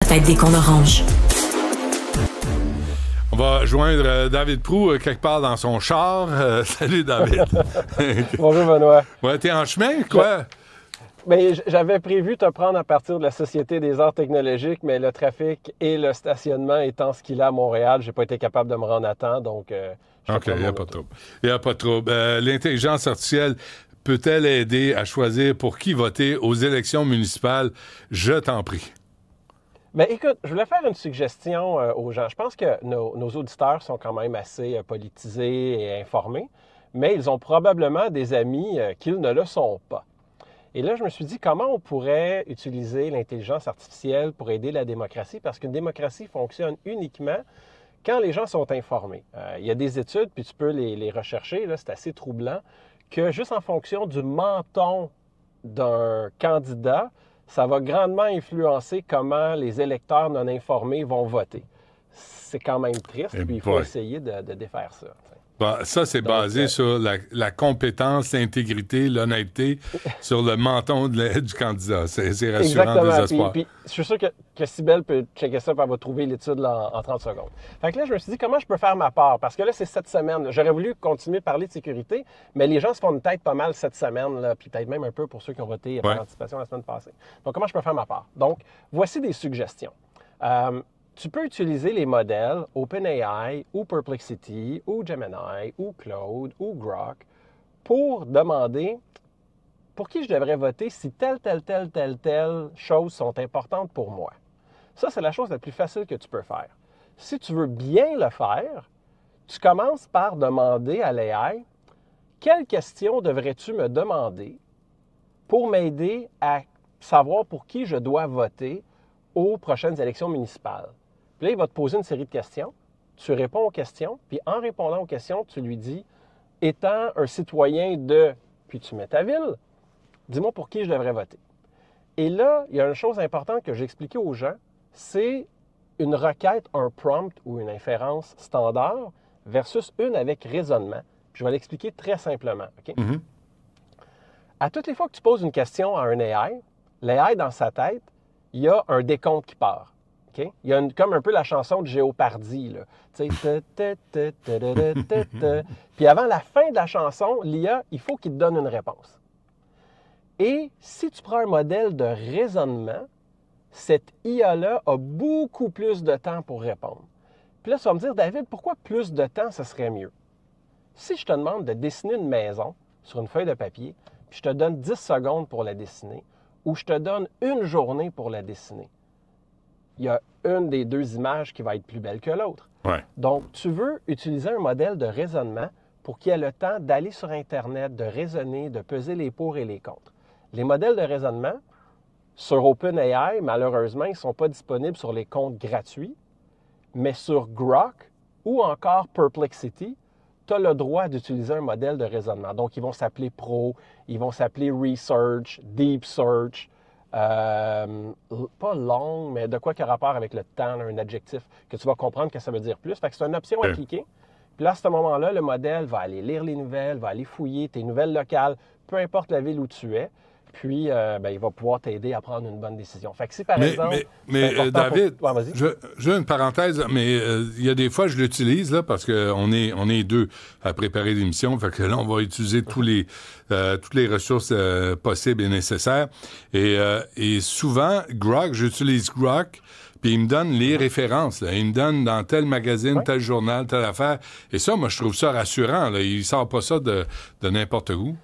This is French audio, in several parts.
peut-être des qu'on orange. On va joindre David Proulx quelque part dans son char. Salut, David. Bonjour, Benoît. Ouais, t'es en chemin, quoi? Ben, j'avais prévu te prendre à partir de la Société des arts technologiques, mais le trafic et le stationnement étant ce qu'il est à Montréal, j'ai pas été capable de me rendre à temps, donc... OK, il n'y a pas de trouble. Il n'y a pas de trouble. L'intelligence artificielle peut-elle aider à choisir pour qui voter aux élections municipales? Je t'en prie. Ben écoute, je voulais faire une suggestion aux gens. Je pense que nos auditeurs sont quand même assez politisés et informés, mais ils ont probablement des amis qu'ils ne le sont pas. Et là, je me suis dit, comment on pourrait utiliser l'intelligence artificielle pour aider la démocratie? Parce qu'une démocratie fonctionne uniquement quand les gens sont informés. Il y a des études, puis tu peux les rechercher, là, c'est assez troublant, que juste en fonction du menton d'un candidat, ça va grandement influencer comment les électeurs non informés vont voter. C'est quand même triste, puis il faut essayer de défaire ça. Bon, ça, c'est basé sur la compétence, l'intégrité, l'honnêteté, sur le menton du candidat. C'est rassurant des espoirs. Puis, je suis sûr que Cybèle peut checker ça, puis elle va trouver l'étude en 30 secondes. Fait que là, je me suis dit, comment je peux faire ma part? Parce que là, c'est cette semaine. J'aurais voulu continuer de parler de sécurité, mais les gens se font une tête pas mal cette semaine, là, puis peut-être même un peu pour ceux qui ont voté par anticipation la semaine passée. Donc, comment je peux faire ma part? Donc, voici des suggestions. Tu peux utiliser les modèles OpenAI ou Perplexity ou Gemini ou Claude ou Grok pour demander pour qui je devrais voter si telle chose sont importantes pour moi. Ça, c'est la chose la plus facile que tu peux faire. Si tu veux bien le faire, tu commences par demander à l'AI quelles questions devrais-tu me demander pour m'aider à savoir pour qui je dois voter aux prochaines élections municipales. Puis là, il va te poser une série de questions. Tu réponds aux questions, puis en répondant aux questions, tu lui dis, étant un citoyen de, puis tu mets ta ville, dis-moi pour qui je devrais voter. Et là, il y a une chose importante que j'ai expliquée aux gens, c'est une requête, un prompt ou une inférence standard versus une avec raisonnement. Puis je vais l'expliquer très simplement. OK? Mm-hmm. À toutes les fois que tu poses une question à un AI, l'AI, dans sa tête, il y a un décompte qui part. Okay? Il y a comme un peu la chanson de Géopardy. Là. Puis avant la fin de la chanson, l'IA, il faut qu'il te donne une réponse. Et si tu prends un modèle de raisonnement, cette IA-là a beaucoup plus de temps pour répondre. Puis là, tu vas me dire, David, pourquoi plus de temps, ce serait mieux? Si je te demande de dessiner une maison sur une feuille de papier, puis je te donne 10 secondes pour la dessiner, ou je te donne une journée pour la dessiner, il y a une des deux images qui va être plus belle que l'autre. Ouais. Donc, tu veux utiliser un modèle de raisonnement pour qu'il ait le temps d'aller sur Internet, de raisonner, de peser les pour et les contre. Les modèles de raisonnement, sur OpenAI, malheureusement, ils ne sont pas disponibles sur les comptes gratuits, mais sur Grok ou encore Perplexity, tu as le droit d'utiliser un modèle de raisonnement. Donc, ils vont s'appeler Pro, ils vont s'appeler Research, Deep Search, pas long, mais de quoi qui a rapport avec le temps, là, un adjectif que tu vas comprendre que ça veut dire plus. Fait que c'est une option à cliquer. Puis là, à ce moment-là, le modèle va aller lire les nouvelles, va aller fouiller tes nouvelles locales, peu importe la ville où tu es. Puis, il va pouvoir t'aider à prendre une bonne décision. Fait que si, par exemple... Mais David, pour... ouais, je une parenthèse, mais il y a des fois, je l'utilise, là, parce qu'on est deux à préparer l'émission. Fait que là, on va utiliser toutes les ressources possibles et nécessaires. Et souvent, Grok, j'utilise Grok, puis il me donne les références. Là. Il me donne dans tel magazine, tel journal, telle affaire. Et ça, moi, je trouve ça rassurant. Là. Il sort pas ça de n'importe où.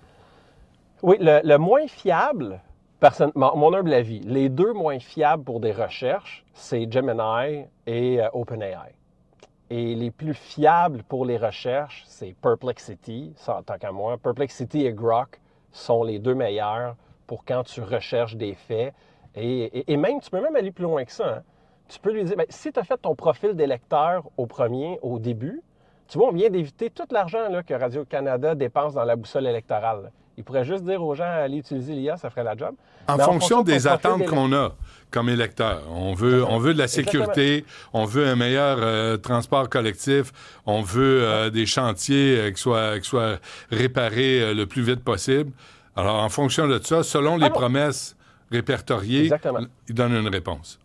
Oui, le moins fiable, mon humble avis, les deux moins fiables pour des recherches, c'est Gemini et OpenAI. Et les plus fiables pour les recherches, c'est Perplexity, ça en tant qu'à moi. Perplexity et Grok sont les deux meilleurs pour quand tu recherches des faits. Et même, tu peux même aller plus loin que ça. Hein. Tu peux lui dire, si tu as fait ton profil d'électeur au début, tu vois, on vient d'éviter tout l'argent là, que Radio-Canada dépense dans la boussole électorale. Là. Il pourrait juste dire aux gens d'aller utiliser l'IA, ça ferait la job. En fonction des attentes qu'on a comme électeur. On veut de la sécurité, on veut un meilleur transport collectif, on veut des chantiers qui soient réparés le plus vite possible. Alors, en fonction de ça, selon les promesses répertoriées, il donne une réponse.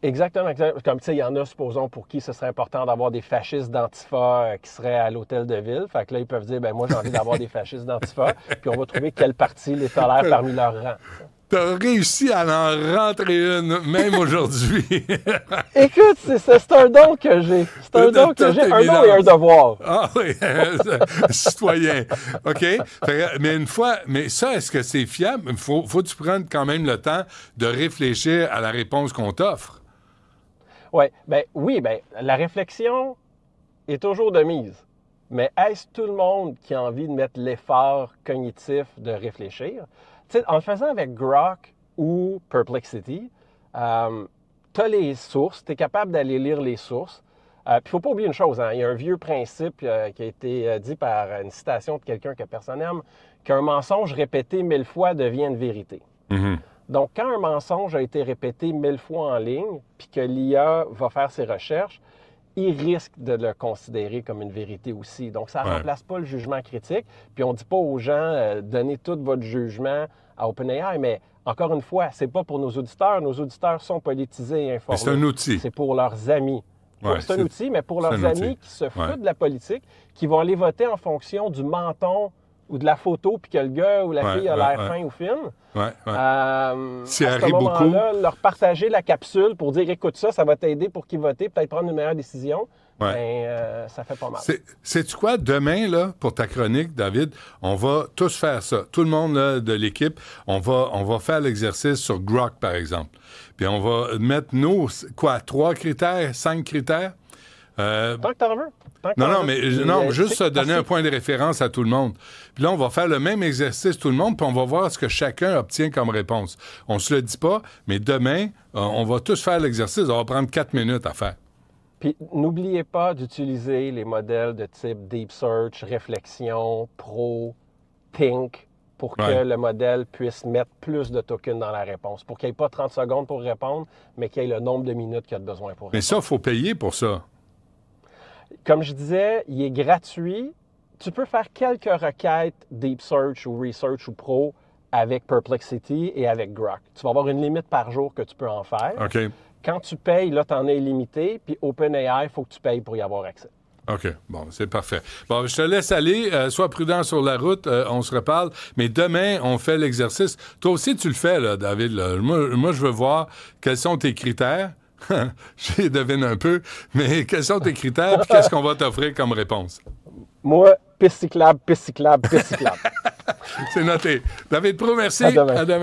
Exactement. Comme tu sais, il y en a, supposons, pour qui ce serait important d'avoir des fascistes d'Antifa qui seraient à l'hôtel de ville. Fait que là, ils peuvent dire, ben moi, j'ai envie d'avoir des fascistes d'Antifa, puis on va trouver quel parti les tolère parmi leurs rangs. T'as réussi à en rentrer une, même aujourd'hui. Écoute, c'est un don que j'ai. C'est un don que j'ai. Un don et un devoir. Ah oui, citoyen. OK. Mais une fois, mais ça, est-ce que c'est fiable? Faut que tu prennes quand même le temps de réfléchir à la réponse qu'on t'offre. Ouais, oui, la réflexion est toujours de mise. Mais est-ce tout le monde qui a envie de mettre l'effort cognitif de réfléchir? Tu sais, en le faisant avec Grok ou Perplexity, tu as les sources, tu es capable d'aller lire les sources. Puis il ne faut pas oublier une chose, hein, il y a un vieux principe qui a été dit par une citation de quelqu'un que personne n'aime, qu'un mensonge répété 1000 fois devient une vérité. Mm-hmm. Donc, quand un mensonge a été répété 1000 fois en ligne, puis que l'IA va faire ses recherches, il risque de le considérer comme une vérité aussi. Donc, ça ne remplace pas le jugement critique. Puis, on ne dit pas aux gens, donnez tout votre jugement à OpenAI, mais encore une fois, ce n'est pas pour nos auditeurs. Nos auditeurs sont politisés et informés. C'est un outil. C'est pour leurs amis. Ouais, c'est un outil, mais pour leurs amis qui se foutent de la politique, qui vont aller voter en fonction du menton ou de la photo, puis que le gars ou la fille a l'air fin ou fine. À ce moment-là, leur partager la capsule pour dire, écoute ça va t'aider pour qu'ils votent, peut-être prendre une meilleure décision. Ça fait pas mal. Sais-tu quoi? Demain, là, pour ta chronique, David, on va tous faire ça. Tout le monde là, de l'équipe, on va faire l'exercice sur Grok, par exemple. Puis on va mettre 3 critères, 5 critères? Tant que t'en veux. Non, juste se donner un point de référence à tout le monde. Puis là, on va faire le même exercice tout le monde, puis on va voir ce que chacun obtient comme réponse. On se le dit pas, mais demain, on va tous faire l'exercice. Ça va prendre 4 minutes à faire. Puis n'oubliez pas d'utiliser les modèles de type Deep Search, Réflexion, Pro, Think, pour que le modèle puisse mettre plus de tokens dans la réponse, pour qu'il n'y ait pas 30 secondes pour répondre, mais qu'il y ait le nombre de minutes qu'il y a besoin pour répondre. Mais ça, il faut payer pour ça. Comme je disais, il est gratuit. Tu peux faire quelques requêtes Deep Search ou Research ou Pro avec Perplexity et avec Grok. Tu vas avoir une limite par jour que tu peux en faire. OK. Quand tu payes, là, tu en as illimité. Puis OpenAI, il faut que tu payes pour y avoir accès. OK. Bon, c'est parfait. Bon, je te laisse aller. Sois prudent sur la route. On se reparle. Mais demain, on fait l'exercice. Toi aussi, tu le fais, là, David. Là. Moi, je veux voir quels sont tes critères. Je devine un peu. Mais quels sont tes critères? Puis qu'est-ce qu'on va t'offrir comme réponse? Moi, piste cyclable, piste cyclable, piste cyclable. C'est noté. David Pro, merci. À demain. À demain.